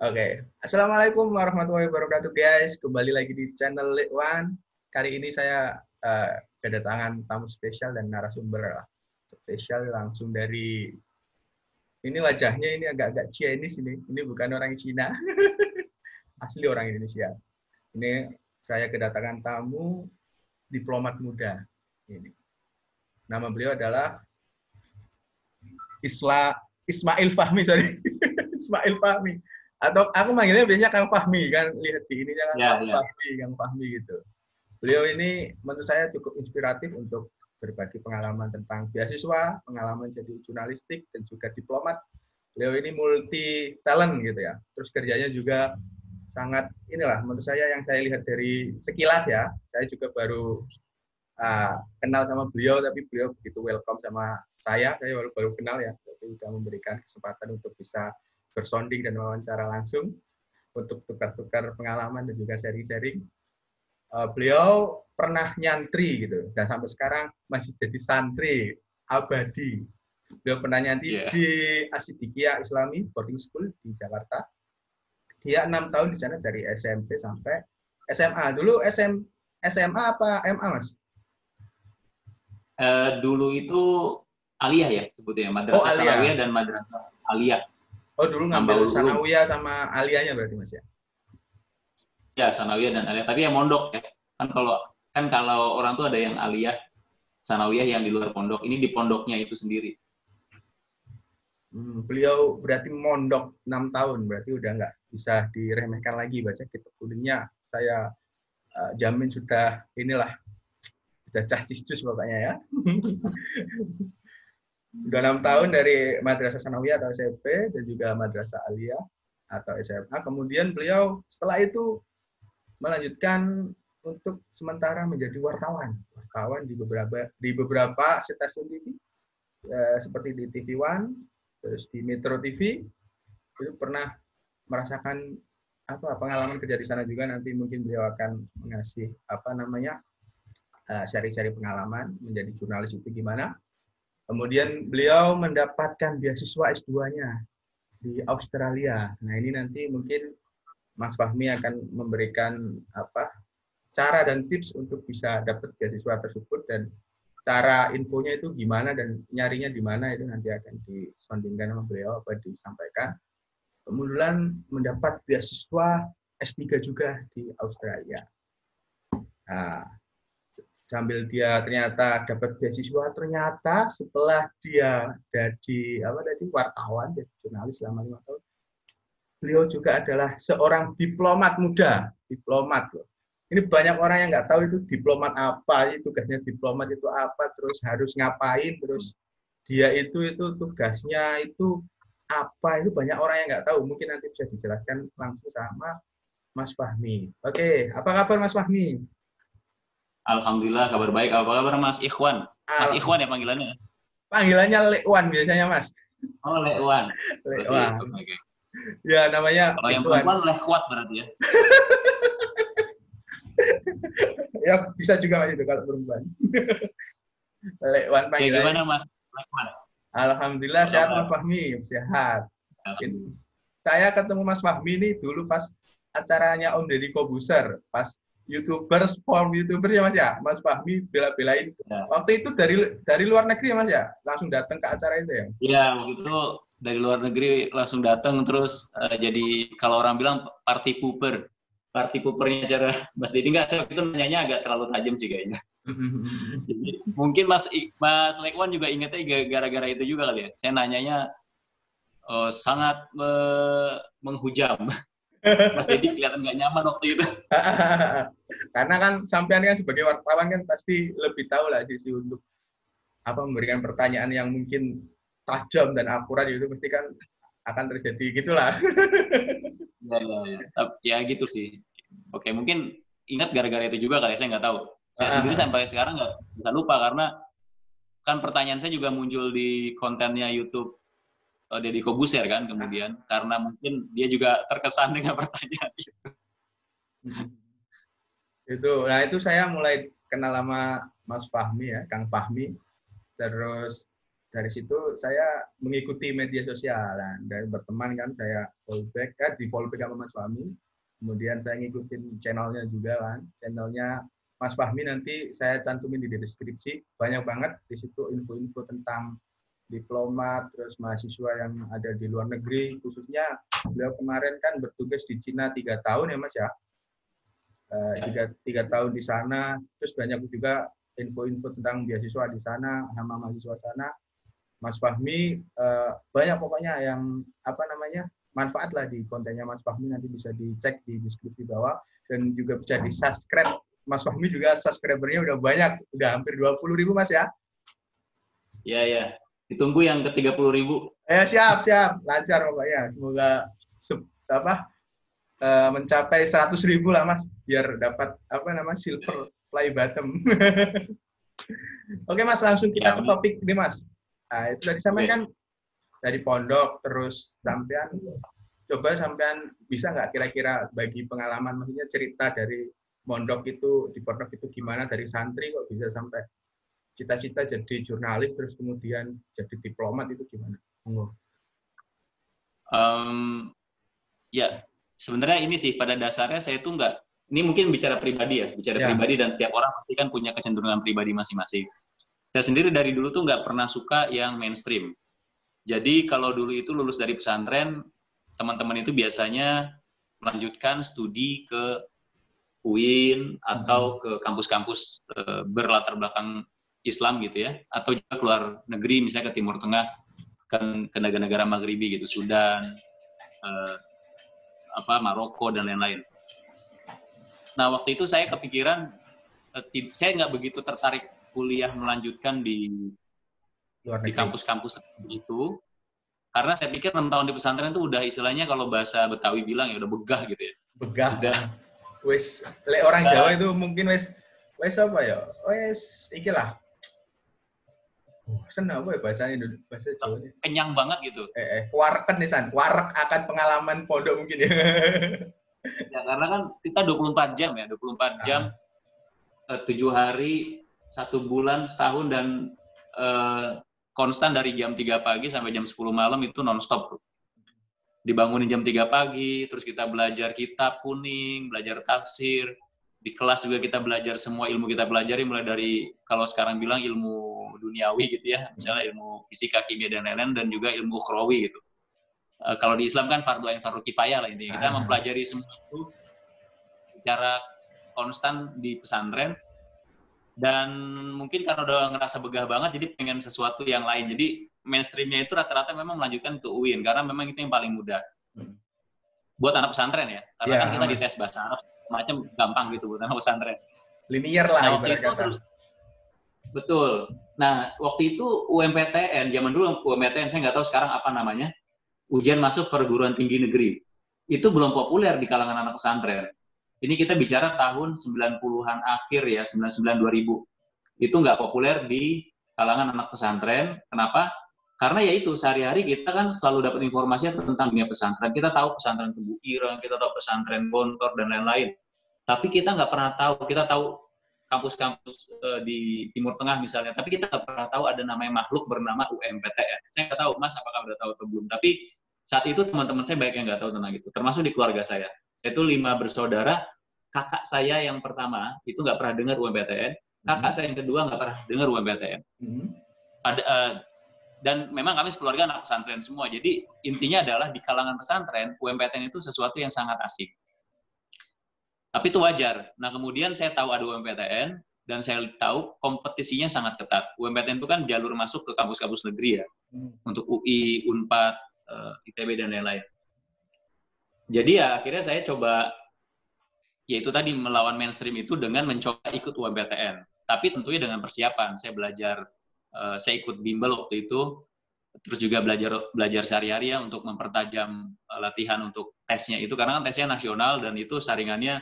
Oke. Assalamualaikum warahmatullahi wabarakatuh guys. Kembali lagi di channel Lekwan. Kali ini saya kedatangan tamu spesial dan narasumber spesial langsung dari ini wajahnya ini agak-agak Chinese ini. Ini bukan orang Cina, asli orang Indonesia. Ini saya kedatangan tamu diplomat muda. Ini. Nama beliau adalah Ismail Fahmi, sorry. Ismail Fahmi. Atau aku manggilnya biasanya Kang Fahmi kan, lihat di ininya kan Kang Fahmi gitu. Beliau ini menurut saya cukup inspiratif untuk berbagi pengalaman tentang beasiswa, pengalaman jadi jurnalistik dan juga diplomat. Beliau ini multi talent gitu ya. Terus kerjanya juga sangat inilah menurut saya yang saya lihat dari sekilas ya. Saya juga baru kenal sama beliau, tapi beliau begitu welcome sama saya baru kenal ya, tapi sudah memberikan kesempatan untuk bisa bersonding dan wawancara langsung untuk tukar-tukar pengalaman dan juga sharing-sharing. Beliau pernah nyantri gitu, dan sampai sekarang masih jadi santri abadi. Beliau pernah nyantri di Asidikia Islami Boarding School di Jakarta. Dia 6 tahun di sana dari SMP sampai SMA. Dulu SMA apa MA, Mas? Dulu itu aliyah ya sebutnya, madrasah sanawiyah dan madrasah aliyah. Oh, dulu ngambil sanawiyah sama aliyahnya berarti Mas ya? Ya, sanawiyah dan aliyah, tapi yang mondok ya. Kan kalau orang tuh ada yang aliyah, sanawiyah yang di luar pondok. Ini di pondoknya itu sendiri. Beliau berarti mondok 6 tahun, berarti udah nggak bisa diremehkan lagi baca kitab kuningnya. Saya jamin sudah inilah, sudah cah-cis-cus pokoknya ya. Udah 6 tahun dari Madrasah Sanawiyah atau SMP dan juga Madrasah Aliyah atau SMA. Kemudian beliau setelah itu melanjutkan untuk sementara menjadi wartawan di beberapa stasiun TV seperti di TV One, terus di Metro TV. Itu pernah merasakan pengalaman kerja di sana juga. Nanti mungkin beliau akan mengasih sharing-sharing pengalaman menjadi jurnalis itu gimana. Kemudian beliau mendapatkan beasiswa S2-nya di Australia. Nah, ini nanti mungkin Mas Fahmi akan memberikan cara dan tips untuk bisa dapat beasiswa tersebut, dan cara infonya itu gimana dan nyarinya di mana, itu nanti akan disondingkan sama beliau disampaikan. Kemudian mendapat beasiswa S3 juga di Australia. Nah, sambil dia ternyata dapat beasiswa, ternyata setelah dia jadi wartawan, jadi jurnalis selama 5 tahun, beliau juga adalah seorang diplomat muda, diplomat loh. Ini banyak orang yang nggak tahu itu diplomat apa, tugasnya diplomat itu apa, terus harus ngapain, terus dia itu tugasnya itu apa, itu banyak orang yang nggak tahu. Mungkin nanti bisa dijelaskan langsung sama Mas Fahmi. Oke, apa kabar Mas Fahmi? Alhamdulillah kabar baik. Apa kabar Mas Ikhwan? Mas Ikhwan ya panggilannya? Panggilannya Lekwan biasanya Mas. Oh, Lekwan. Lekwan. Okay. Ya namanya. Kalau yang perempuan Lekwat berarti ya. Ya bisa juga itu kalau perempuan. Lekwan panggilannya. Ya, gimana Mas Lekwan? Alhamdulillah sehat Mas Fahmi, sehat. Saya ketemu Mas Fahmi ini dulu pas acaranya Om Deddy Kobuser, pas YouTubers form YouTuber ya Mas ya, Mas Fahmi bela-belain. Ya. Waktu itu dari luar negeri ya Mas ya, langsung datang ke acara itu ya? Iya, itu dari luar negeri langsung datang, terus jadi kalau orang bilang party pooper. Party poopernya cara Mas Deddy nggak, saya itu nanyanya agak terlalu tajam sih kayaknya. Jadi mungkin Mas Lekwan juga ingatnya gara-gara itu juga kali ya. Saya nanyanya sangat menghujam. Mas Deddy kelihatan nggak nyaman waktu itu. Karena kan sampean kan sebagai wartawan kan pasti lebih tahu lah sisi untuk memberikan pertanyaan yang mungkin tajam dan akurat, itu pasti kan akan terjadi gitulah. Ya gitu sih. Oke, mungkin ingat gara-gara itu juga kali, saya nggak tahu. Saya sendiri sampai sekarang nggak bisa lupa, karena kan pertanyaan saya juga muncul di kontennya YouTube Deddy Kobuser kan kemudian, karena mungkin dia juga terkesan dengan pertanyaan itu. Nah itu saya mulai kenal sama Mas Fahmi ya, Kang Fahmi. Terus dari situ saya mengikuti media sosial dan berteman kan, saya di fallback sama Mas Fahmi. Kemudian saya ngikutin channelnya juga kan, channelnya Mas Fahmi nanti saya cantumin di deskripsi. Banyak banget di situ info-info tentang diplomat, terus mahasiswa yang ada di luar negeri, khususnya beliau kemarin kan bertugas di Cina 3 tahun ya Mas ya. 3 tahun di sana, terus banyak juga info-info tentang beasiswa di sana, sama mahasiswa sana. Mas Fahmi banyak pokoknya yang manfaat lah di kontennya Mas Fahmi, nanti bisa dicek di deskripsi bawah dan juga bisa di subscribe. Mas Fahmi juga subscribernya udah banyak, udah hampir 20.000 Mas ya. Ya. Ditunggu yang ke 30.000. Siap, lancar pokoknya. Semoga mencapai 100.000 lah Mas, biar dapat silver play button. Oke Mas, langsung kita ke topik nih Mas. Nah, itu tadi sampean kan dari pondok terus sampean bisa nggak kira-kira bagi pengalaman, maksudnya cerita dari pondok itu, di pondok itu gimana, dari santri kok bisa sampai cita-cita jadi jurnalis terus kemudian jadi diplomat, itu gimana? Ya sebenarnya ini sih pada dasarnya saya tuh nggak, ini mungkin bicara pribadi pribadi, dan setiap orang pasti kan punya kecenderungan pribadi masing-masing. Saya sendiri dari dulu tuh nggak pernah suka yang mainstream. Jadi kalau dulu itu lulus dari pesantren, teman-teman itu biasanya melanjutkan studi ke UIN atau ke kampus-kampus berlatar belakang Islam gitu ya, atau juga keluar negeri, misalnya ke Timur Tengah, ke negara-negara Maghribi gitu, Sudan, Maroko dan lain-lain. Nah waktu itu saya kepikiran, saya nggak begitu tertarik kuliah melanjutkan di kampus-kampus itu, karena saya pikir 6 tahun di pesantren itu udah istilahnya kalau bahasa Betawi bilang ya udah begah gitu ya. Begah. Udah. Wes, orang Jawa itu mungkin wes apa ya? Wes ikilah. Senang apa ya bahasa Jawa? Kenyang banget gitu. Wareken nih San, warek akan pengalaman pondok mungkin ya. Ya karena kan kita 24 jam ya, 24 jam, 7 hari, 1 bulan, setahun, dan konstan dari jam 3 pagi sampai jam 10 malam itu non-stop. Dibangunin jam 3 pagi, terus kita belajar kitab kuning, belajar tafsir. Di kelas juga kita belajar semua ilmu kita pelajari, mulai dari kalau sekarang bilang ilmu duniawi gitu ya, misalnya ilmu fisika, kimia, dan lain-lain, dan juga ilmu ukhrawi gitu. Kalau di Islam kan fardu ain fardu kifayah lah intinya. Kita mempelajari semua itu secara konstan di pesantren, dan mungkin karena udah ngerasa begah banget, jadi pengen sesuatu yang lain. Jadi mainstreamnya itu rata-rata memang melanjutkan ke UIN, karena memang itu yang paling mudah. Buat anak pesantren ya, karena kan kita dites bahasa Arab, macam gampang gitu buat anak pesantren. Linear lah. Nah, waktu itu terus, betul. Nah, waktu itu UMPTN, zaman dulu UMPTN, saya nggak tahu sekarang apa namanya, ujian masuk perguruan tinggi negeri. Itu belum populer di kalangan anak pesantren. Ini kita bicara tahun 90-an akhir ya, 99-2000. Itu nggak populer di kalangan anak pesantren. Kenapa? Karena ya itu, sehari-hari kita kan selalu dapat informasi tentang dunia pesantren. Kita tahu pesantren Tebu Ireng, kita tahu pesantren Gontor, dan lain-lain. Tapi kita nggak pernah tahu, kita tahu kampus-kampus di Timur Tengah misalnya, tapi kita nggak pernah tahu ada namanya makhluk bernama UMPTN. Saya nggak tahu, Mas, apakah udah tahu atau belum. Tapi saat itu teman-teman saya banyak yang nggak tahu tentang itu, termasuk di keluarga saya. Saya itu 5 bersaudara, kakak saya yang pertama itu nggak pernah dengar UMPTN, kakak saya yang kedua nggak pernah dengar UMPTN. Dan memang kami sekeluarga anak pesantren semua, jadi intinya adalah di kalangan pesantren, UMPTN itu sesuatu yang sangat asing. Tapi itu wajar. Nah kemudian saya tahu ada UMPTN, dan saya tahu kompetisinya sangat ketat. UMPTN itu kan jalur masuk ke kampus-kampus negeri ya, untuk UI, UNPAD, ITB, dan lain-lain. Jadi ya akhirnya saya coba, yaitu tadi melawan mainstream itu dengan mencoba ikut UMPTN. Tapi tentunya dengan persiapan. Saya belajar, saya ikut bimbel waktu itu, terus juga belajar sehari-hari ya untuk mempertajam latihan untuk tesnya itu, karena kan tesnya nasional dan itu saringannya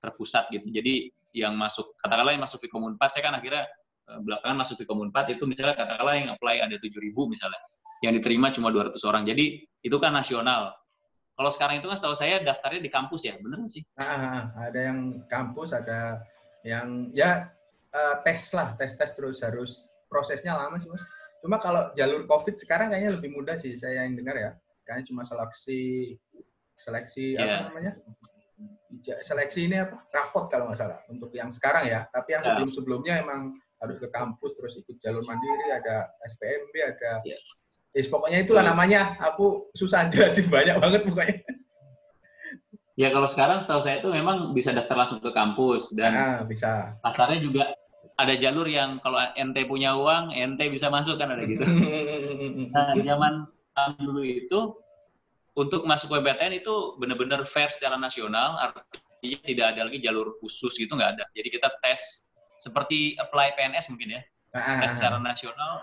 terpusat gitu. Jadi yang masuk, katakanlah yang masuk Fikom Unpad, saya kan akhirnya belakangan masuk Fikom Unpad itu misalnya katakanlah yang apply ada 7.000 misalnya, yang diterima cuma 200 orang. Jadi itu kan nasional. Kalau sekarang itu kan setahu saya daftarnya di kampus ya, bener nggak sih? Ada yang kampus, ada yang ya tes lah, tes terus harus prosesnya lama sih Mas. Cuma kalau jalur COVID sekarang kayaknya lebih mudah sih, saya yang dengar ya. Kayaknya cuma seleksi apa namanya? Seleksi ini apa? Rapot kalau nggak salah untuk yang sekarang ya. Tapi yang sebelum-sebelumnya emang harus ke kampus terus ikut jalur mandiri, ada SPMB, ada pokoknya itulah namanya. Aku susah jelasin, banyak banget pokoknya. Ya kalau sekarang setahu saya itu memang bisa daftar langsung ke kampus dan bisa. Pasarnya juga ada jalur yang kalau ente punya uang, ente bisa masuk kan ada gitu. Nah, zaman dulu itu untuk masuk PTN itu benar-benar fair secara nasional, artinya tidak ada lagi jalur khusus gitu, nggak ada. Jadi kita tes seperti apply PNS mungkin ya, tes secara nasional.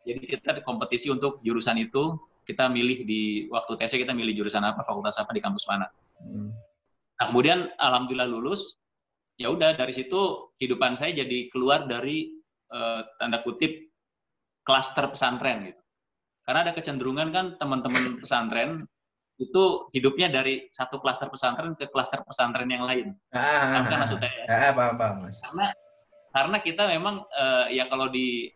Jadi kita kompetisi untuk jurusan itu, kita milih di waktu tesnya kita milih jurusan apa, fakultas apa di kampus mana. Nah, kemudian alhamdulillah lulus. Ya udah dari situ kehidupan saya jadi keluar dari tanda kutip klaster pesantren gitu. Karena ada kecenderungan kan teman-teman pesantren itu hidupnya dari satu klaster pesantren ke klaster pesantren yang lain. Paham kan maksud saya? Paham, Mas. Karena kita memang ya kalau di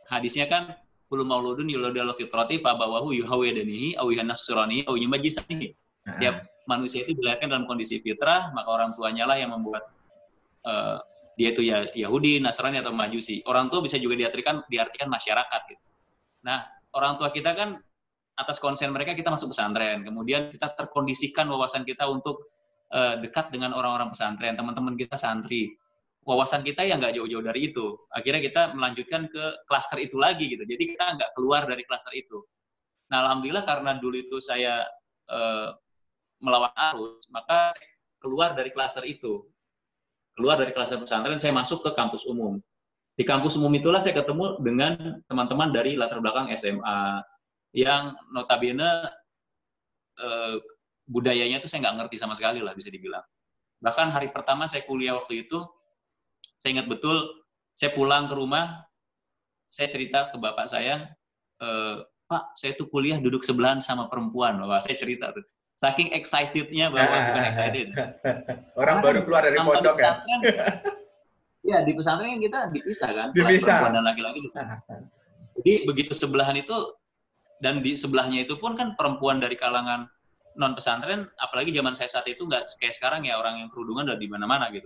hadisnya kan kullu mauludun yuladu ala fitrati fa abawahu yuhawidanihi aw yuhannasurani aw yumajjisani. Setiap manusia itu dilahirkan dalam kondisi fitrah, maka orang tuanya lah yang membuat dia itu ya Yahudi, Nasrani atau Majusi. Orang tua bisa juga diartikan masyarakat gitu. Nah, orang tua kita kan atas konsen mereka kita masuk pesantren. Kemudian kita terkondisikan wawasan kita untuk dekat dengan orang-orang pesantren, teman-teman kita santri. Wawasan kita yang nggak jauh-jauh dari itu. Akhirnya kita melanjutkan ke klaster itu lagi gitu. Jadi kita nggak keluar dari klaster itu. Nah, alhamdulillah karena dulu itu saya melawan arus, maka saya keluar dari klaster itu. Keluar dari klaster pesantren, saya masuk ke kampus umum. Di kampus umum itulah saya ketemu dengan teman-teman dari latar belakang SMA yang notabene budayanya itu saya nggak ngerti sama sekali lah bisa dibilang. Bahkan hari pertama saya kuliah waktu itu, saya ingat betul, saya pulang ke rumah, saya cerita ke bapak saya, Pak, saya tuh kuliah duduk sebelahan sama perempuan. Wah, saya cerita tuh. Saking excitednya bahwa bukan excited. Orang baru keluar dari pondok ya. Ya, di pesantren kita dipisah kan, dipisah. Perempuan dan laki-laki. Jadi begitu sebelahan itu, dan di sebelahnya itu pun kan perempuan dari kalangan non pesantren, apalagi zaman saya saat itu nggak kayak sekarang ya, orang yang kerudungan udah di mana-mana gitu.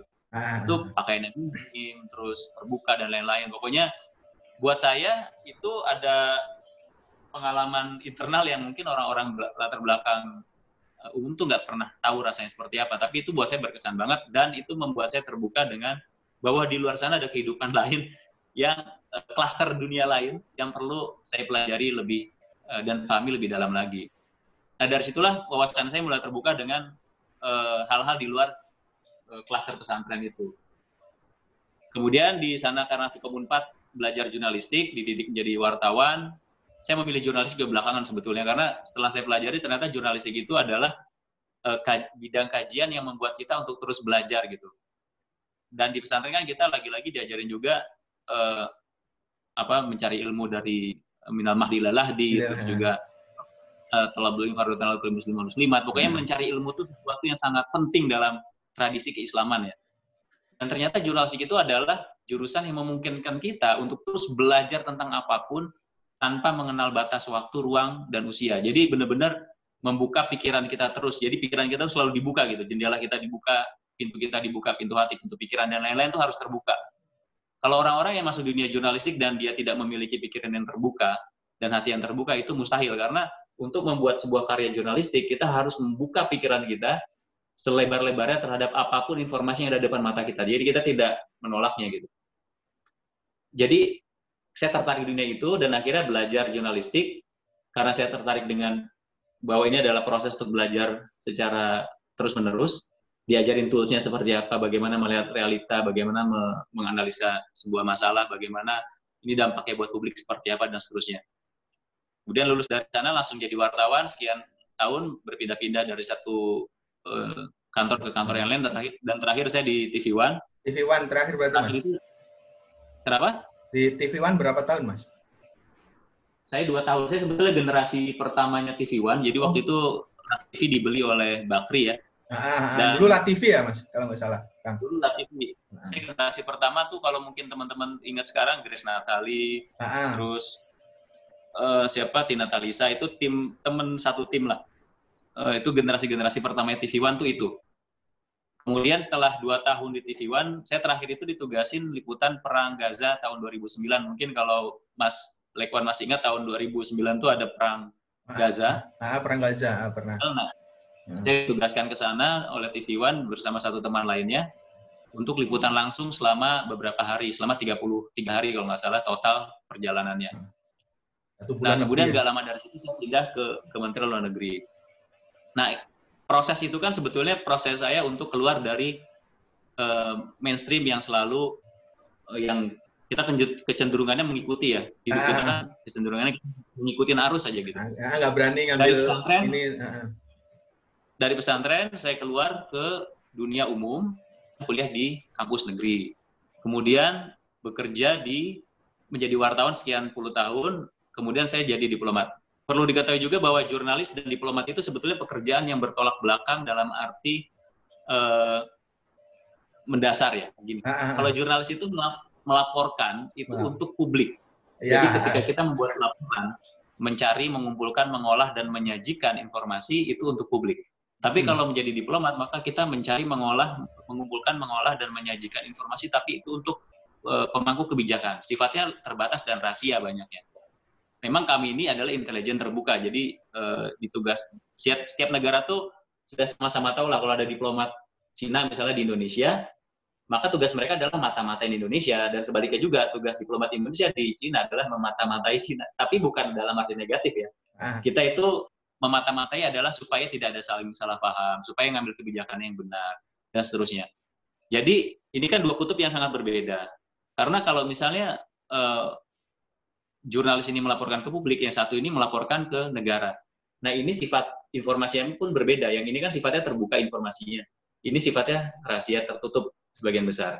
Itu pakaiannya minim, terus terbuka dan lain-lain. Pokoknya buat saya itu ada pengalaman internal yang mungkin orang-orang latar belakang umum tuh nggak pernah tahu rasanya seperti apa, tapi itu buat saya berkesan banget dan itu membuat saya terbuka dengan bahwa di luar sana ada kehidupan lain yang klaster dunia lain yang perlu saya pelajari lebih dan pahami lebih dalam lagi. Nah dari situlah wawasan saya mulai terbuka dengan hal-hal di luar klaster pesantren itu. Kemudian di sana karena Vkom 4 belajar jurnalistik, dididik menjadi wartawan. Saya memilih jurnalistik juga belakangan sebetulnya, karena setelah saya pelajari ternyata jurnalistik itu adalah bidang kajian yang membuat kita untuk terus belajar gitu. Dan di pesantren kan kita lagi-lagi diajarin juga mencari ilmu dari minal mahdi ilal lahdi, terus juga talabul ilmi fardhu talabul muslim wal muslimat. Pokoknya mencari ilmu itu sesuatu yang sangat penting dalam tradisi keislaman ya. Dan ternyata jurnalistik itu adalah jurusan yang memungkinkan kita untuk terus belajar tentang apapun tanpa mengenal batas waktu, ruang, dan usia. Jadi benar-benar membuka pikiran kita terus. Jadi pikiran kita selalu dibuka gitu. Jendela kita dibuka, pintu kita dibuka, pintu hati, pintu pikiran, dan lain-lain itu harus terbuka. Kalau orang-orang yang masuk dunia jurnalistik dan dia tidak memiliki pikiran yang terbuka dan hati yang terbuka, itu mustahil. Karena untuk membuat sebuah karya jurnalistik, kita harus membuka pikiran kita selebar-lebarnya terhadap apapun informasi yang ada di depan mata kita. Jadi kita tidak menolaknya gitu. Jadi saya tertarik di dunia itu dan akhirnya belajar jurnalistik karena saya tertarik dengan bahwa ini adalah proses untuk belajar secara terus-menerus, diajarin toolsnya seperti apa, bagaimana melihat realita, bagaimana menganalisa sebuah masalah, bagaimana ini dampaknya buat publik seperti apa, dan seterusnya. Kemudian lulus dari sana langsung jadi wartawan, sekian tahun berpindah-pindah dari satu kantor ke kantor yang lain, dan terakhir saya di TV One. TV One terakhir berarti, Mas? Kenapa? Di TV One berapa tahun, Mas? Saya 2 tahun. Saya sebetulnya generasi pertamanya TV One. Jadi waktu itu TV dibeli oleh Bakri ya. Dan dulu LaTV ya, Mas? Kalau nggak salah. Kang. Dulu LaTV. Saya generasi pertama tuh kalau mungkin teman-teman ingat sekarang, Grace Natali, terus siapa Tina Talisa itu teman satu tim lah. Itu generasi pertama TV One tuh itu. Kemudian setelah 2 tahun di TV One, saya terakhir itu ditugasin liputan Perang Gaza tahun 2009. Mungkin kalau Mas Lekwan masih ingat, tahun 2009 tuh ada Perang Gaza. Perang Gaza, pernah. Nah, saya ditugaskan ke sana oleh TV One bersama satu teman lainnya untuk liputan langsung selama beberapa hari, selama 33 hari kalau nggak salah total perjalanannya. Nah, kemudian nggak lama dari situ saya pindah ke Kementerian Luar Negeri. Nah, proses itu kan sebetulnya proses saya untuk keluar dari mainstream yang selalu yang kita kecenderungannya mengikuti ya. Hidup kita kan kecenderungannya mengikuti arus aja gitu. Nggak berani ngambil dari pesantren, ini. Dari pesantren saya keluar ke dunia umum, kuliah di kampus negeri. Kemudian bekerja menjadi wartawan sekian puluh tahun, kemudian saya jadi diplomat. Perlu diketahui juga bahwa jurnalis dan diplomat itu sebetulnya pekerjaan yang bertolak belakang dalam arti mendasar ya. Gini. Kalau jurnalis itu melaporkan itu untuk publik. Jadi ketika kita membuat laporan, mencari, mengumpulkan, mengolah, dan menyajikan informasi itu untuk publik. Tapi kalau menjadi diplomat, maka kita mencari, mengumpulkan, mengolah, dan menyajikan informasi, tapi itu untuk pemangku kebijakan. Sifatnya terbatas dan rahasia banyaknya. Memang kami ini adalah intelijen terbuka, jadi ditugas setiap negara tuh sudah sama-sama tahu lah kalau ada diplomat Cina misalnya di Indonesia, maka tugas mereka adalah mata-matain Indonesia, dan sebaliknya juga tugas diplomat Indonesia di Cina adalah memata-matai Cina, tapi bukan dalam arti negatif ya. Kita itu memata-matai adalah supaya tidak ada salah paham, supaya ngambil kebijakan yang benar, dan seterusnya. Jadi ini kan dua kutub yang sangat berbeda, karena kalau misalnya jurnalis ini melaporkan ke publik, yang satu ini melaporkan ke negara. Nah, ini sifat informasinya pun berbeda. Yang ini kan sifatnya terbuka informasinya. Ini sifatnya rahasia tertutup sebagian besar.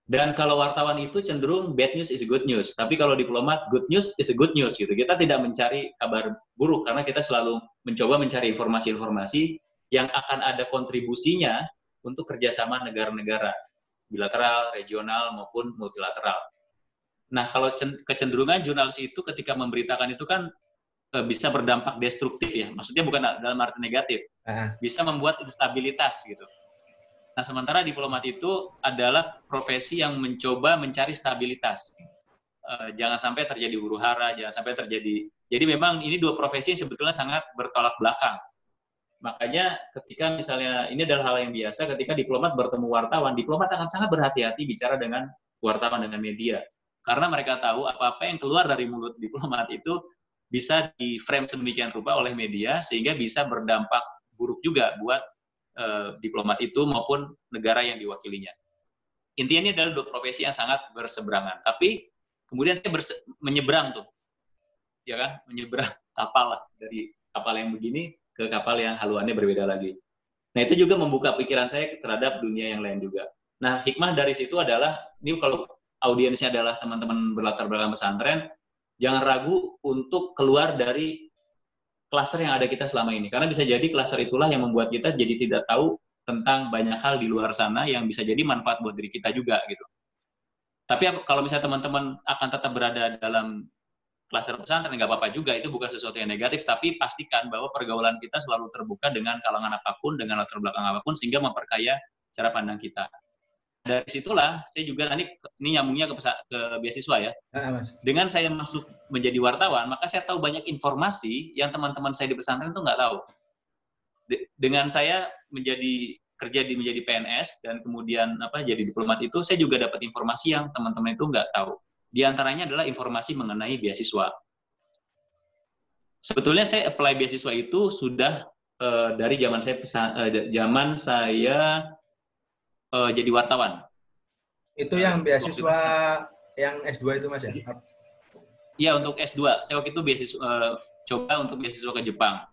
Dan kalau wartawan itu cenderung bad news is good news. Tapi kalau diplomat, good news is a good news gitu. Kita tidak mencari kabar buruk karena kita selalu mencoba mencari informasi-informasi yang akan ada kontribusinya untuk kerjasama negara-negara, bilateral, regional, maupun multilateral. Nah, kalau kecenderungan jurnalis itu ketika memberitakan itu kan bisa berdampak destruktif ya. Maksudnya bukan dalam arti negatif. Bisa membuat instabilitas gitu. Nah, sementara diplomat itu adalah profesi yang mencoba mencari stabilitas. Jangan sampai terjadi huru-hara, jangan sampai terjadi. Jadi memang ini dua profesi yang sebetulnya sangat bertolak belakang. Makanya ketika misalnya, ini adalah hal yang biasa, ketika diplomat bertemu wartawan, diplomat akan sangat berhati-hati bicara dengan wartawan, dengan media. Karena mereka tahu apa-apa yang keluar dari mulut diplomat itu bisa di-frame sedemikian rupa oleh media, sehingga bisa berdampak buruk juga buat diplomat itu maupun negara yang diwakilinya. Intinya ini adalah dua profesi yang sangat berseberangan. Tapi kemudian saya menyeberang tuh, ya kan, menyeberang kapal lah, dari kapal yang begini ke kapal yang haluannya berbeda lagi. Nah, itu juga membuka pikiran saya terhadap dunia yang lain juga. Nah, hikmah dari situ adalah, ini kalau audiensnya adalah teman-teman berlatar belakang pesantren, jangan ragu untuk keluar dari klaster yang ada kita selama ini. Karena bisa jadi klaster itulah yang membuat kita jadi tidak tahu tentang banyak hal di luar sana yang bisa jadi manfaat buat diri kita juga gitu. Tapi kalau misalnya teman-teman akan tetap berada dalam klaster pesantren, nggak apa-apa juga, itu bukan sesuatu yang negatif, tapi pastikan bahwa pergaulan kita selalu terbuka dengan kalangan apapun, dengan latar belakang apapun, sehingga memperkaya cara pandang kita. Dari situlah saya juga, ini nyambungnya ke beasiswa ya. Dengan saya masuk menjadi wartawan, maka saya tahu banyak informasi yang teman-teman saya di pesantren itu nggak tahu. Dengan saya menjadi PNS dan kemudian jadi diplomat itu, saya juga dapat informasi yang teman-teman itu nggak tahu. Di antaranya adalah informasi mengenai beasiswa. Sebetulnya saya apply beasiswa itu sudah dari zaman saya jadi wartawan. Itu yang beasiswa yang S2 itu Mas ya? Iya, untuk S2. Saya waktu itu coba untuk beasiswa ke Jepang.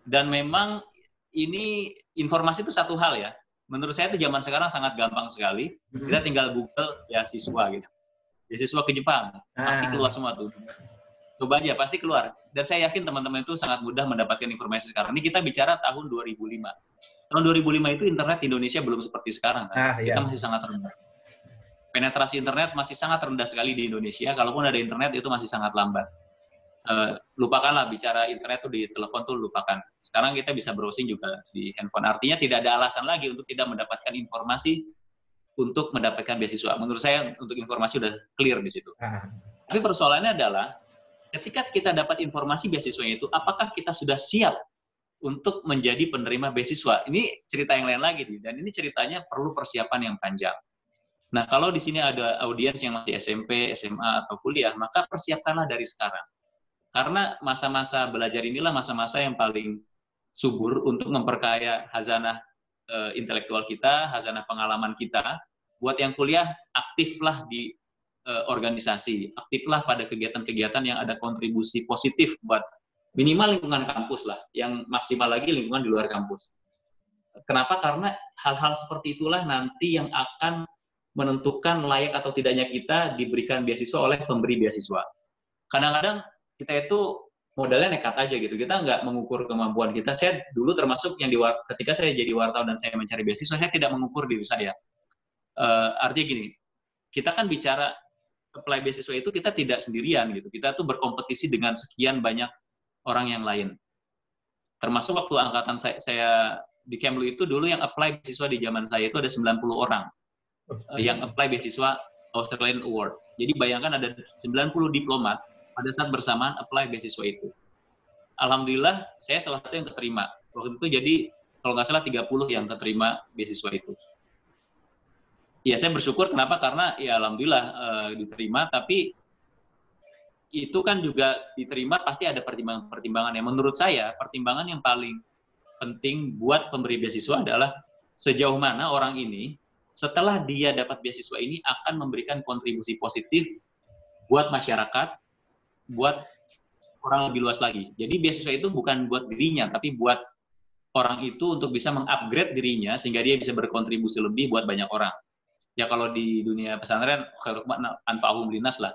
Dan memang ini informasi itu satu hal ya. Menurut saya itu zaman sekarang sangat gampang sekali. Kita tinggal Google beasiswa gitu. Beasiswa ke Jepang. Pasti keluar semua tuh. Coba aja, pasti keluar. Dan saya yakin teman-teman itu sangat mudah mendapatkan informasi sekarang. Ini kita bicara tahun 2005. Tahun 2005 itu internet di Indonesia belum seperti sekarang. Kan? Kita masih sangat rendah. Penetrasi internet masih sangat rendah sekali di Indonesia. Kalaupun ada internet, itu masih sangat lambat. lupakanlah bicara internet tuh di telepon tuh lupakan. Sekarang kita bisa browsing juga di handphone. Artinya tidak ada alasan lagi untuk tidak mendapatkan informasi untuk mendapatkan beasiswa. Menurut saya untuk informasi udah clear di situ. Tapi persoalannya adalah ketika kita dapat informasi beasiswa itu, apakah kita sudah siap untuk menjadi penerima beasiswa? Ini cerita yang lain lagi nih, dan ini ceritanya perlu persiapan yang panjang. Nah, kalau di sini ada audiens yang masih SMP, SMA, atau kuliah, maka persiapkanlah dari sekarang. Karena masa-masa belajar inilah masa-masa yang paling subur untuk memperkaya hazanah intelektual kita, hazanah pengalaman kita. Buat yang kuliah, aktiflah di organisasi, aktiflah pada kegiatan-kegiatan yang ada kontribusi positif buat minimal lingkungan kampus lah, yang maksimal lagi lingkungan di luar kampus. Kenapa? Karena hal-hal seperti itulah nanti yang akan menentukan layak atau tidaknya kita diberikan beasiswa oleh pemberi beasiswa. Kadang-kadang kita itu modalnya nekat aja gitu, kita nggak mengukur kemampuan kita. Saya dulu termasuk yang ketika saya jadi wartawan dan saya mencari beasiswa, saya tidak mengukur diri saya. Artinya gini, kita kan bicara apply beasiswa itu kita tidak sendirian gitu, kita tuh berkompetisi dengan sekian banyak orang yang lain. Termasuk waktu angkatan saya di Kemlu itu dulu yang apply beasiswa di zaman saya itu ada 90 orang yang apply beasiswa Australian Awards. Jadi bayangkan ada 90 diplomat pada saat bersamaan apply beasiswa itu. Alhamdulillah saya salah satu yang keterima. Waktu itu jadi kalau nggak salah 30 yang keterima beasiswa itu. Ya saya bersyukur, kenapa? Karena ya alhamdulillah diterima, tapi itu kan juga diterima pasti ada pertimbangan-pertimbangan yang menurut saya pertimbangan yang paling penting buat pemberi beasiswa adalah sejauh mana orang ini setelah dia dapat beasiswa ini akan memberikan kontribusi positif buat masyarakat, buat orang lebih luas lagi. Jadi beasiswa itu bukan buat dirinya, tapi buat orang itu untuk bisa mengupgrade dirinya sehingga dia bisa berkontribusi lebih buat banyak orang. Ya kalau di dunia pesantren khairukum anfa'uhum linnas lah.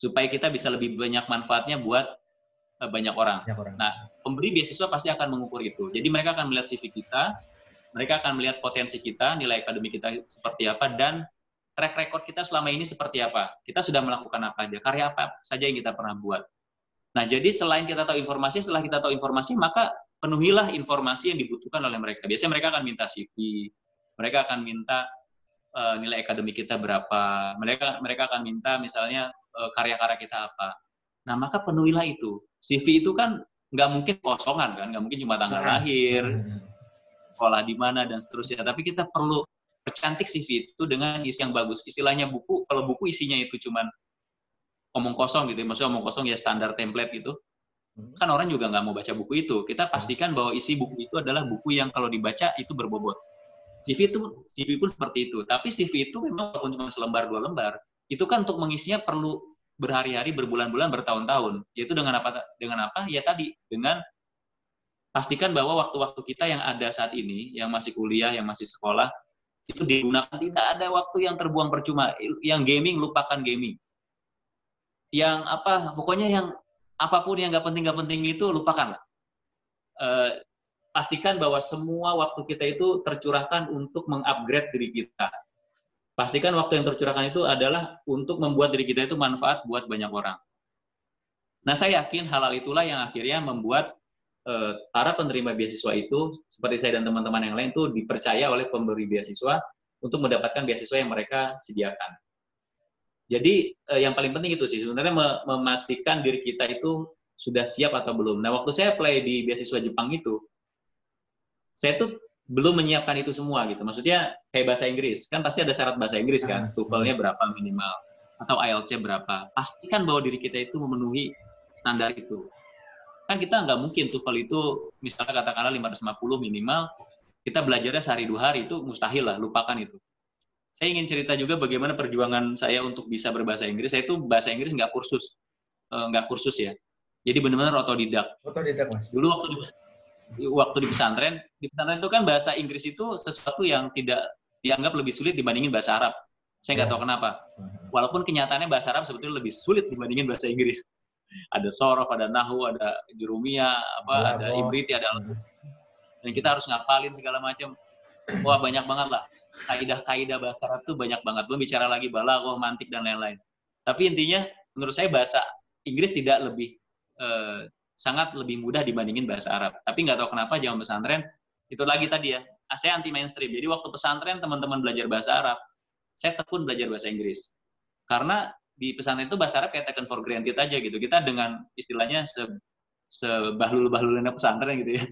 Supaya kita bisa lebih banyak manfaatnya buat banyak orang. Nah, pemberi beasiswa pasti akan mengukur itu. Jadi mereka akan melihat CV kita, mereka akan melihat potensi kita, nilai akademik kita seperti apa, dan track record kita selama ini seperti apa. Kita sudah melakukan apa aja, karya apa saja yang kita pernah buat. Nah, jadi selain kita tahu informasi, setelah kita tahu informasi, maka penuhilah informasi yang dibutuhkan oleh mereka. Biasanya mereka akan minta CV, mereka akan minta nilai akademik kita berapa, mereka akan minta misalnya karya-karya kita apa. Nah, maka penuhilah itu. CV itu kan nggak mungkin kosongan kan, nggak mungkin cuma tanggal lahir, sekolah di mana, dan seterusnya. Tapi kita perlu percantik CV itu dengan isi yang bagus. Istilahnya buku, kalau buku isinya itu cuma omong kosong gitu, maksudnya omong kosong ya standar template gitu, kan orang juga nggak mau baca buku itu. Kita pastikan bahwa isi buku itu adalah buku yang kalau dibaca itu berbobot. CV pun seperti itu. Tapi CV itu memang walaupun cuma selembar, 2 lembar, itu kan untuk mengisinya perlu berhari-hari, berbulan-bulan, bertahun-tahun. Yaitu dengan apa? Ya tadi, dengan pastikan bahwa waktu-waktu kita yang ada saat ini, yang masih kuliah, yang masih sekolah, itu digunakan, tidak ada waktu yang terbuang percuma. Yang gaming, lupakan gaming. Yang pokoknya yang apapun yang nggak penting itu, lupakan lah. Pastikan bahwa semua waktu kita itu tercurahkan untuk mengupgrade diri kita. Pastikan waktu yang tercurahkan itu adalah untuk membuat diri kita itu manfaat buat banyak orang. Nah, saya yakin hal-hal itulah yang akhirnya membuat para penerima beasiswa itu, seperti saya dan teman-teman yang lain, itu dipercaya oleh pemberi beasiswa untuk mendapatkan beasiswa yang mereka sediakan. Jadi yang paling penting itu sih, sebenarnya memastikan diri kita itu sudah siap atau belum. Nah, waktu saya apply di beasiswa Jepang itu, saya tuh belum menyiapkan itu semua gitu. Maksudnya kayak bahasa Inggris, kan pasti ada syarat bahasa Inggris kan, TOEFL-nya berapa minimal, atau IELTS-nya berapa. Pastikan bahwa diri kita itu memenuhi standar itu. Kan kita nggak mungkin TOEFL itu, misalnya katakanlah 550 minimal, kita belajarnya sehari 2 hari, itu mustahil lah, lupakan itu. Saya ingin cerita juga bagaimana perjuangan saya untuk bisa berbahasa Inggris. Saya itu bahasa Inggris nggak kursus ya. Jadi benar-benar otodidak. Otodidak, Mas. Dulu waktu di pesantren itu kan bahasa Inggris itu sesuatu yang tidak dianggap lebih sulit dibandingin bahasa Arab. Saya nggak tahu kenapa. Walaupun kenyataannya bahasa Arab sebetulnya lebih sulit dibandingin bahasa Inggris. Ada sorof, ada nahu, ada jurumiyah, ada ibriti, ada dan kita harus ngapalin segala macam. Wah, banyak banget lah. Kaidah-kaidah bahasa Arab tuh banyak banget. Belum bicara lagi balaghah, mantik dan lain-lain. Tapi intinya menurut saya bahasa Inggris tidak lebih sangat lebih mudah dibandingin bahasa Arab. Tapi nggak tahu kenapa zaman pesantren, itu lagi tadi ya, saya anti mainstream. Jadi waktu pesantren teman-teman belajar bahasa Arab, saya tekun belajar bahasa Inggris. Karena di pesantren itu bahasa Arab kayak taken for granted aja gitu. Kita dengan istilahnya sebahlul-bahlulnya pesantren gitu ya,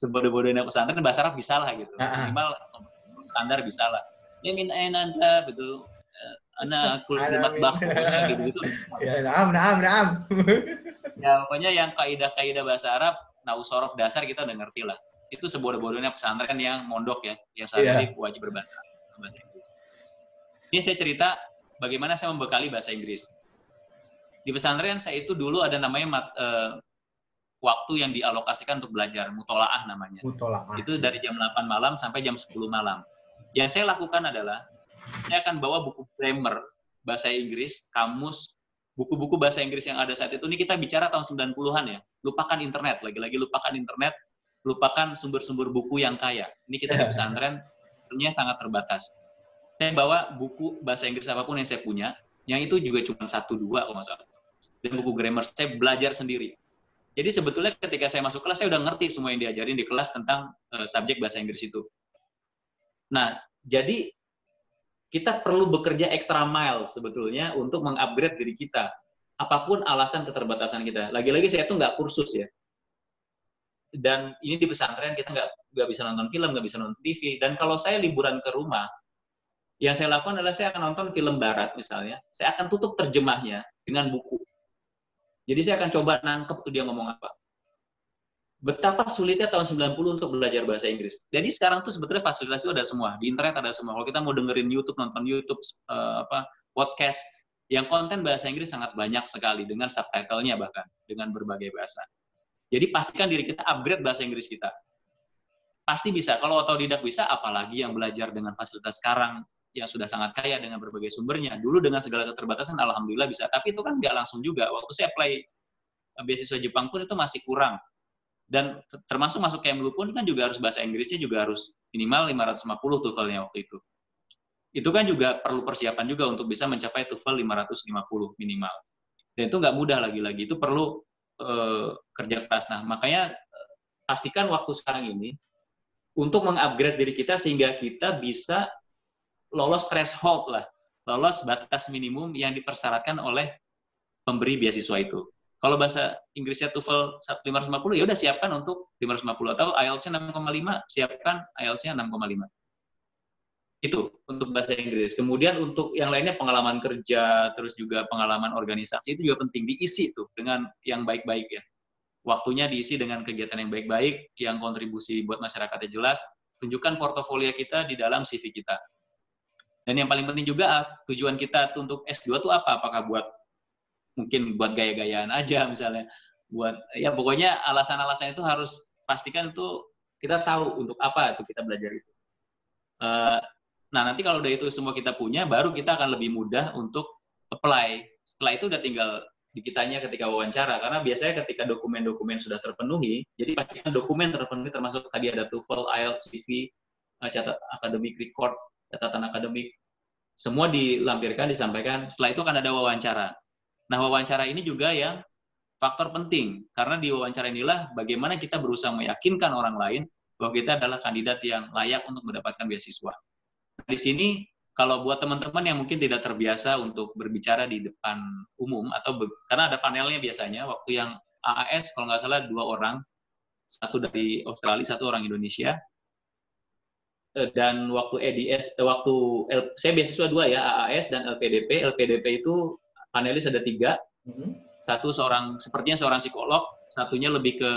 sebodoh-bodohnya pesantren, bahasa Arab bisa lah gitu. Minimal standar bisa lah. Ya min ainanta betul. Ana kul kalimat baku gitu-gitu. Ya, naam. Ya pokoknya yang kaidah-kaidah bahasa Arab, nausorof dasar kita udah ngerti lah. Itu sebodoh-bodohnya pesantren yang mondok ya, yang sehari-hari wajib berbahasa Inggris. Ini saya cerita bagaimana saya membekali bahasa Inggris. Di pesantren saya itu dulu ada namanya waktu yang dialokasikan untuk belajar, mutolaah namanya. Mutolaah. Itu dari jam 8 malam sampai jam 10 malam. Yang saya lakukan adalah, saya akan bawa buku grammar bahasa Inggris, kamus, buku-buku bahasa Inggris yang ada saat itu. Ini kita bicara tahun 90-an ya. Lupakan internet, lagi-lagi lupakan internet, lupakan sumber-sumber buku yang kaya. Ini kita di pesantren, tentunya sangat terbatas. Saya bawa buku bahasa Inggris apapun yang saya punya, yang itu juga cuma 1-2 kalau nggak salah. Dan buku grammar, saya belajar sendiri. Jadi sebetulnya ketika saya masuk kelas, saya udah ngerti semua yang diajarin di kelas tentang subjek bahasa Inggris itu. Nah, jadi kita perlu bekerja extra mile sebetulnya untuk mengupgrade diri kita. Apapun alasan keterbatasan kita. Lagi-lagi saya tuh nggak kursus ya. Dan ini di pesantren kita nggak bisa nonton film, nggak bisa nonton TV. Dan kalau saya liburan ke rumah, yang saya lakukan adalah saya akan nonton film barat misalnya. Saya akan tutup terjemahnya dengan buku. Jadi saya akan coba nangkep tuh dia ngomong apa. Betapa sulitnya tahun 90 untuk belajar bahasa Inggris. Jadi sekarang tuh sebetulnya fasilitas itu ada semua. Di internet ada semua. Kalau kita mau dengerin YouTube, nonton YouTube, podcast, yang konten bahasa Inggris sangat banyak sekali dengan subtitlenya bahkan, dengan berbagai bahasa. Jadi pastikan diri kita upgrade bahasa Inggris kita. Pasti bisa. Kalau otodidak bisa, apalagi yang belajar dengan fasilitas sekarang yang sudah sangat kaya dengan berbagai sumbernya. Dulu dengan segala keterbatasan, alhamdulillah bisa. Tapi itu kan nggak langsung juga. Waktu saya apply beasiswa Jepang pun itu masih kurang. Dan termasuk masuk Kemlu pun kan juga harus bahasa Inggrisnya juga harus minimal 550 TOEFL-nya waktu itu. Itu kan juga perlu persiapan juga untuk bisa mencapai TOEFL 550 minimal. Dan itu nggak mudah lagi-lagi. Itu perlu kerja keras. Nah, makanya pastikan waktu sekarang ini untuk mengupgrade diri kita sehingga kita bisa lolos threshold lah. Lolos batas minimum yang dipersyaratkan oleh pemberi beasiswa itu. Kalau bahasa Inggrisnya TOEFL 550, ya udah siapkan untuk 550. Atau IELTS-nya 6,5, siapkan IELTS-nya 6,5. Itu untuk bahasa Inggris. Kemudian untuk yang lainnya pengalaman kerja, terus juga pengalaman organisasi, itu juga penting. Diisi tuh dengan yang baik-baik ya. Waktunya diisi dengan kegiatan yang baik-baik, yang kontribusi buat masyarakatnya jelas. Tunjukkan portofolio kita di dalam CV kita. Dan yang paling penting juga, tujuan kita untuk S2 itu apa? Apakah mungkin buat gaya-gayaan aja misalnya, buat ya pokoknya alasan-alasan itu harus pastikan itu kita tahu untuk apa itu kita belajar itu. Nah nanti kalau udah itu semua kita punya, baru kita akan lebih mudah untuk apply. Setelah itu udah tinggal di kitanya ketika wawancara, karena biasanya ketika dokumen-dokumen sudah terpenuhi, jadi pastikan dokumen terpenuhi termasuk tadi ada TOEFL, IELTS, CV, academic record, catatan akademik, semua dilampirkan, disampaikan. Setelah itu akan ada wawancara. Nah, wawancara ini juga yang faktor penting, karena di wawancara inilah bagaimana kita berusaha meyakinkan orang lain bahwa kita adalah kandidat yang layak untuk mendapatkan beasiswa. Di sini, kalau buat teman-teman yang mungkin tidak terbiasa untuk berbicara di depan umum, karena ada panelnya biasanya, waktu yang AAS, kalau nggak salah 2 orang, satu dari Australia, satu orang Indonesia, dan waktu saya beasiswa 2 ya, AAS dan LPDP. LPDP itu panelis ada 3, satu sepertinya seorang psikolog, satunya lebih ke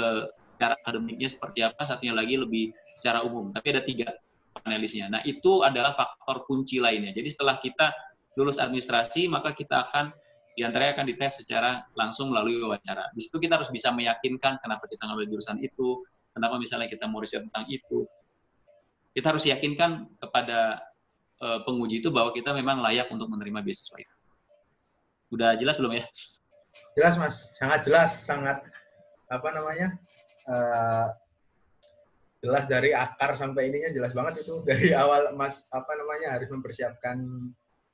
secara akademiknya seperti apa, satunya lagi lebih secara umum. Tapi ada 3 panelisnya. Nah itu adalah faktor kunci lainnya. Jadi setelah kita lulus administrasi, maka kita diantaranya akan dites secara langsung melalui wawancara. Di situ kita harus bisa meyakinkan kenapa kita ngambil jurusan itu, kenapa misalnya kita mau riset tentang itu. Kita harus yakinkan kepada penguji itu bahwa kita memang layak untuk menerima beasiswa itu. Udah jelas belum ya? Jelas Mas, sangat jelas, sangat jelas dari akar sampai ininya jelas banget itu. Dari awal Mas harus mempersiapkan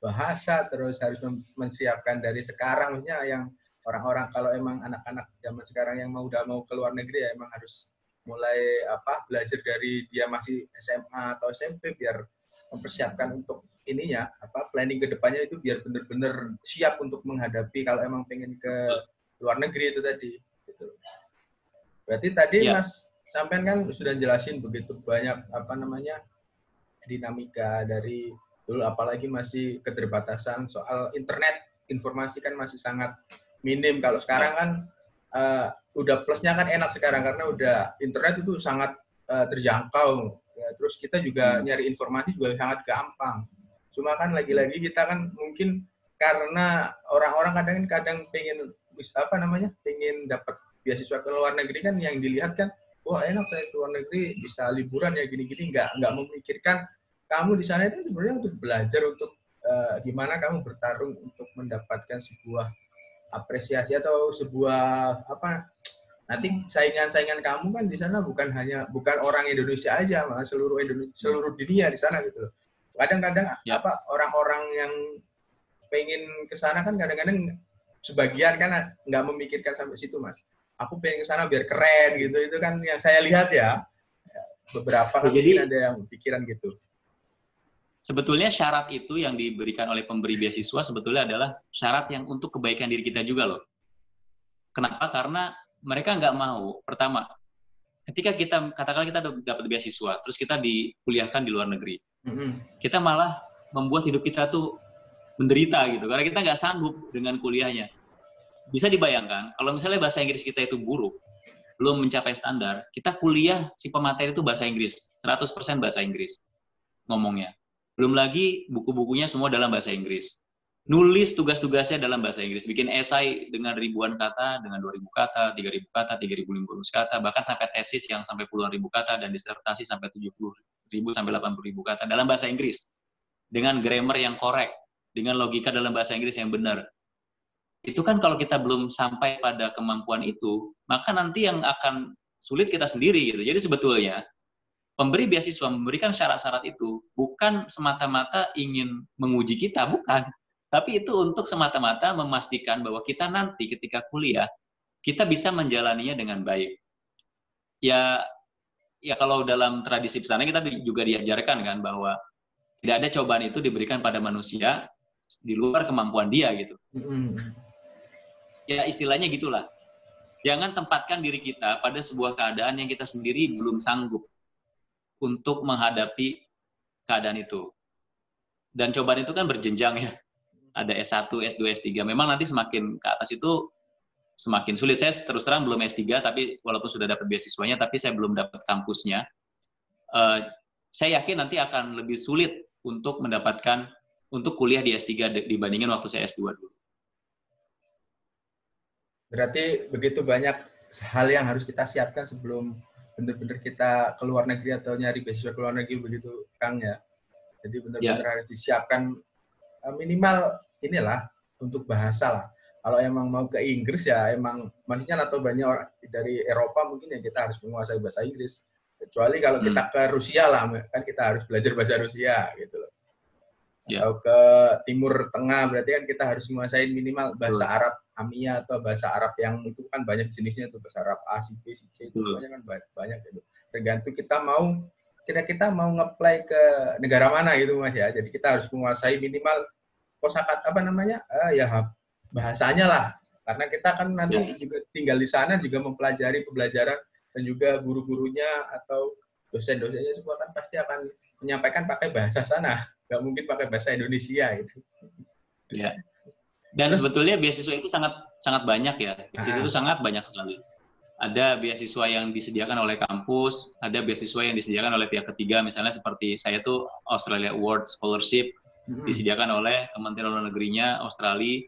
bahasa, terus harus mempersiapkan dari sekarang, maksudnya yang orang-orang kalau emang anak-anak zaman sekarang yang udah mau ke luar negeri ya emang harus mulai belajar dari dia masih SMA atau SMP biar mempersiapkan untuk ininya planning ke depannya itu biar benar-benar siap untuk menghadapi kalau emang pengen ke luar negeri itu tadi gitu. Berarti tadi Mas sampean kan sudah jelasin begitu banyak dinamika dari dulu, apalagi masih keterbatasan soal internet, informasi kan masih sangat minim. Kalau sekarang kan udah plusnya kan enak sekarang karena udah internet itu sangat terjangkau ya, terus kita juga nyari informasi juga sangat gampang. Cuma kan lagi-lagi kita kan mungkin karena orang-orang kadang pengen pengen dapat beasiswa ke luar negeri kan yang dilihat kan wah enak saya ke luar negeri bisa liburan ya gini-gini, nggak memikirkan kamu di sana itu sebenarnya untuk belajar untuk gimana kamu bertarung untuk mendapatkan sebuah apresiasi atau sebuah nanti saingan-saingan kamu kan di sana bukan orang Indonesia aja, malah seluruh dunia di sana gitu loh. Kadang-kadang orang-orang yang pengen ke sana kan kadang-kadang sebagian kan nggak memikirkan sampai situ, Mas. Aku pengen ke sana biar keren gitu, itu kan yang saya lihat ya. Beberapa kan mungkin ada yang pikiran gitu. Sebetulnya syarat itu yang diberikan oleh pemberi beasiswa sebetulnya adalah syarat yang untuk kebaikan diri kita juga loh. Kenapa? Karena mereka nggak mau. Pertama, ketika katakanlah kita dapat beasiswa, terus kita dikuliahkan di luar negeri, kita malah membuat hidup kita tuh menderita gitu, karena kita nggak sanggup dengan kuliahnya. Bisa dibayangkan, kalau misalnya bahasa Inggris kita itu buruk, belum mencapai standar, kita kuliah si pemateri itu bahasa Inggris, 100% bahasa Inggris ngomongnya. Belum lagi buku-bukunya semua dalam bahasa Inggris. Nulis tugas-tugasnya dalam bahasa Inggris. Bikin esai dengan ribuan kata, dengan 2.000 kata, 3.000 kata, 3.500 kata, bahkan sampai tesis yang sampai puluhan ribu kata, dan disertasi sampai 70.000 sampai 80.000 kata dalam bahasa Inggris. Dengan grammar yang korek, dengan logika dalam bahasa Inggris yang benar. Itu kan kalau kita belum sampai pada kemampuan itu, maka nanti yang akan sulit kita sendiri gitu. Jadi sebetulnya pemberi beasiswa memberikan syarat-syarat itu bukan semata-mata ingin menguji kita, bukan. Tapi itu untuk semata-mata memastikan bahwa kita nanti ketika kuliah, kita bisa menjalaninya dengan baik. Ya kalau dalam tradisi pesantren kita juga diajarkan kan bahwa tidak ada cobaan itu diberikan pada manusia di luar kemampuan dia gitu. Ya istilahnya gitulah. Jangan tempatkan diri kita pada sebuah keadaan yang kita sendiri belum sanggup untuk menghadapi keadaan itu. Dan cobaan itu kan berjenjang ya. Ada S1, S2, S3. Memang nanti semakin ke atas itu semakin sulit. Saya terus terang belum S3, tapi walaupun sudah dapat beasiswanya, tapi saya belum dapat kampusnya. Saya yakin nanti akan lebih sulit untuk mendapatkan, untuk kuliah di S3 dibandingin waktu saya S2 dulu. Berarti begitu banyak hal yang harus kita siapkan sebelum benar-benar kita ke luar negeri atau nyari beasiswa ke luar negeri begitu, Kang ya. Jadi benar-benar harus disiapkan minimal inilah untuk bahasa lah. Kalau emang mau ke Inggris ya emang maksudnya atau banyak orang dari Eropa mungkin ya kita harus menguasai bahasa Inggris. Kecuali kalau kita ke Rusia lah kan kita harus belajar bahasa Rusia gitu loh. Atau ke Timur Tengah berarti kan kita harus menguasai minimal bahasa Arab Amia atau bahasa Arab yang itu kan banyak jenisnya tuh, bahasa Arab A, C, B, C, C itu kan banyak gitu. Tergantung kita mau nge-apply ke negara mana gitu Mas ya. Jadi kita harus menguasai minimal kosakata bahasanya lah. Karena kita kan nanti juga tinggal di sana juga mempelajari pembelajaran dan juga guru-gurunya atau dosen-dosennya semua kan pasti akan menyampaikan pakai bahasa sana. Nggak mungkin pakai bahasa Indonesia gitu. Ya. Dan sebetulnya beasiswa itu sangat banyak ya. Beasiswa itu sangat banyak sekali. Ada beasiswa yang disediakan oleh kampus, ada beasiswa yang disediakan oleh pihak ketiga, misalnya seperti saya tuh Australia Award Scholarship disediakan oleh Kementerian Luar Negerinya Australia.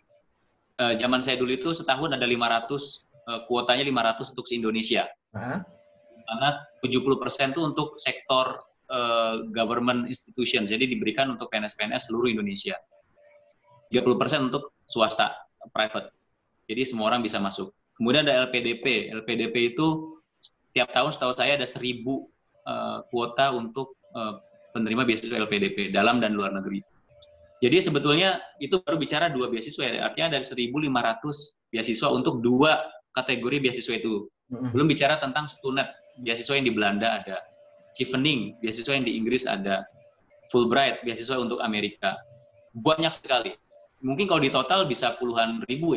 Zaman saya dulu itu setahun ada 500, kuotanya 500 untuk se-Indonesia. Karena 70% itu untuk sektor government institutions, jadi diberikan untuk PNS-PNS seluruh Indonesia. 30% untuk swasta, private. Jadi semua orang bisa masuk. Kemudian ada LPDP. LPDP itu setiap tahun setahu saya ada 1.000 kuota untuk penerima beasiswa LPDP dalam dan luar negeri. Jadi sebetulnya itu baru bicara 2 beasiswa ya, artinya dari 1.500 beasiswa untuk 2 kategori beasiswa itu. Belum bicara tentang Stunet, beasiswa yang di Belanda ada, Chevening, beasiswa yang di Inggris ada, Fulbright, beasiswa untuk Amerika. Banyak sekali. Mungkin kalau di total bisa puluhan ribu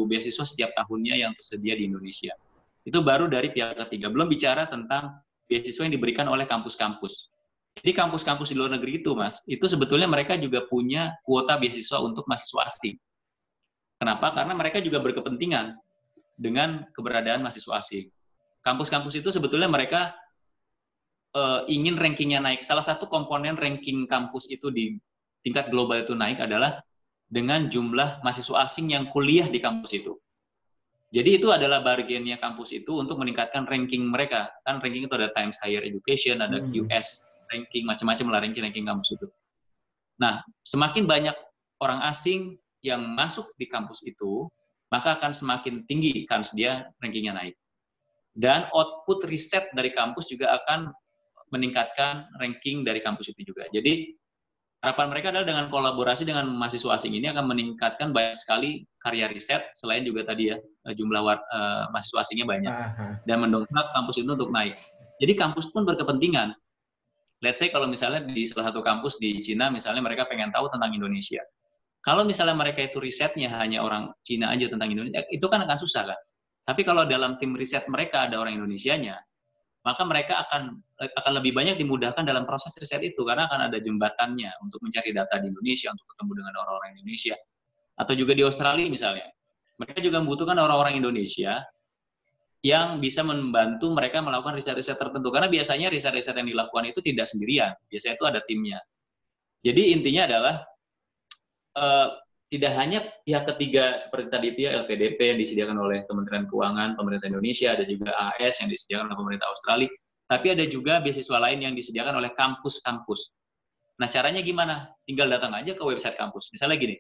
beasiswa setiap tahunnya yang tersedia di Indonesia. Itu baru dari pihak ketiga. Belum bicara tentang beasiswa yang diberikan oleh kampus-kampus. Jadi kampus-kampus di luar negeri itu, Mas, itu sebetulnya mereka juga punya kuota beasiswa untuk mahasiswa asing. Kenapa? Karena mereka juga berkepentingan dengan keberadaan mahasiswa asing. Kampus-kampus itu sebetulnya mereka ingin rankingnya naik. Salah satu komponen ranking kampus itu di tingkat global itu naik adalah dengan jumlah mahasiswa asing yang kuliah di kampus itu. Jadi itu adalah bargainnya kampus itu untuk meningkatkan ranking mereka. Kan ranking itu ada Times Higher Education, ada QS, ranking, macam-macam lah ranking kampus itu. Nah, semakin banyak orang asing yang masuk di kampus itu, maka akan semakin tinggi kans dia rankingnya naik. Dan output riset dari kampus juga akan meningkatkan ranking dari kampus itu juga. Jadi harapan mereka adalah dengan kolaborasi dengan mahasiswa asing ini akan meningkatkan banyak sekali karya riset, selain juga tadi ya jumlah mahasiswa asingnya banyak, dan mendongkrak kampus itu untuk naik. Jadi kampus pun berkepentingan. Let's say kalau misalnya di salah satu kampus di Cina, misalnya mereka pengen tahu tentang Indonesia. Kalau misalnya mereka itu risetnya hanya orang Cina aja tentang Indonesia, itu kan akan susah kan. Tapi kalau dalam tim riset mereka ada orang Indonesianya, maka mereka akan lebih banyak dimudahkan dalam proses riset itu, karena akan ada jembatannya untuk mencari data di Indonesia, untuk ketemu dengan orang-orang Indonesia. Atau juga di Australia misalnya. Mereka juga membutuhkan orang-orang Indonesia yang bisa membantu mereka melakukan riset-riset tertentu. Karena biasanya riset-riset yang dilakukan itu tidak sendirian. Biasanya itu ada timnya. Jadi intinya adalah tidak hanya pihak ketiga seperti tadi itu ya, LPDP yang disediakan oleh Kementerian Keuangan, pemerintah Indonesia, ada juga AAS yang disediakan oleh pemerintah Australia, tapi ada juga beasiswa lain yang disediakan oleh kampus-kampus. Nah, caranya gimana? Tinggal datang aja ke website kampus. Misalnya gini,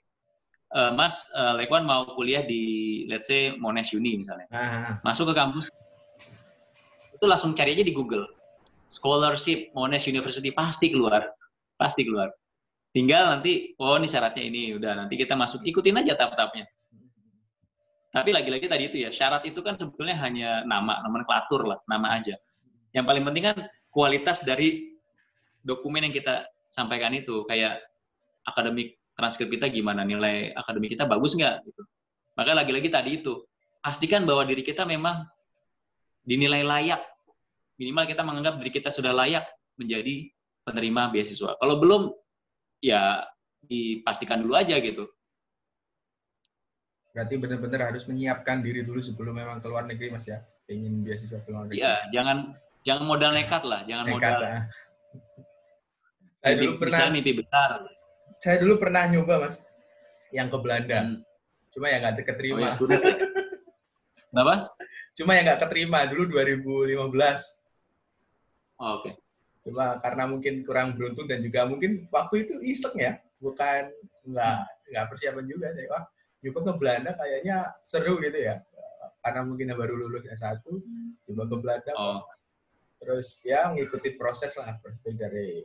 Mas Lekwan mau kuliah di, let's say, Monash Uni misalnya. Masuk ke kampus, itu langsung cari aja di Google. Scholarship Monash University, pasti keluar. Pasti keluar. Tinggal nanti, oh ini syaratnya ini, udah nanti kita masuk, ikutin aja tahap-tahapnya. Tapi lagi-lagi tadi itu ya, syarat itu kan sebetulnya hanya nama, nomenklatur lah, nama aja. Yang paling penting kan kualitas dari dokumen yang kita sampaikan itu, kayak akademik transkrip kita gimana, nilai akademik kita bagus nggak? Gitu. Maka lagi-lagi tadi itu, pastikan bahwa diri kita memang dinilai layak. Minimal kita menganggap diri kita sudah layak menjadi penerima beasiswa. Kalau belum, ya dipastikan dulu aja gitu. Berarti benar-benar harus menyiapkan diri dulu sebelum memang keluar negeri, Mas ya? Ingin beasiswa keluar negeri. Iya, jangan modal nekat lah, jangan nekat, modal. Saya dulu pernah mimpi besar. Saya dulu pernah nyoba, Mas, yang ke Belanda. Cuma ya nggak keterima. Oh, ya, kenapa? Cuma ya nggak keterima dulu 2015. Oh, oke. Cuma karena mungkin kurang beruntung dan juga mungkin waktu itu iseng ya, bukan nggak persiapan juga. Saya wah, coba ke Belanda kayaknya seru gitu ya, karena mungkin baru lulus S1, coba ke Belanda. Terus ya mengikuti proses lah, dari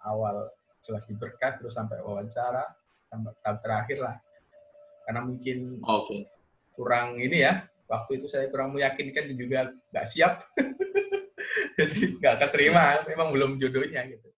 awal selagi berkas terus sampai wawancara sampai tahap terakhir lah. Karena mungkin kurang ini ya, waktu itu saya kurang meyakinkan dan juga nggak siap. Jadi nggak keterima, memang belum jodohnya gitu.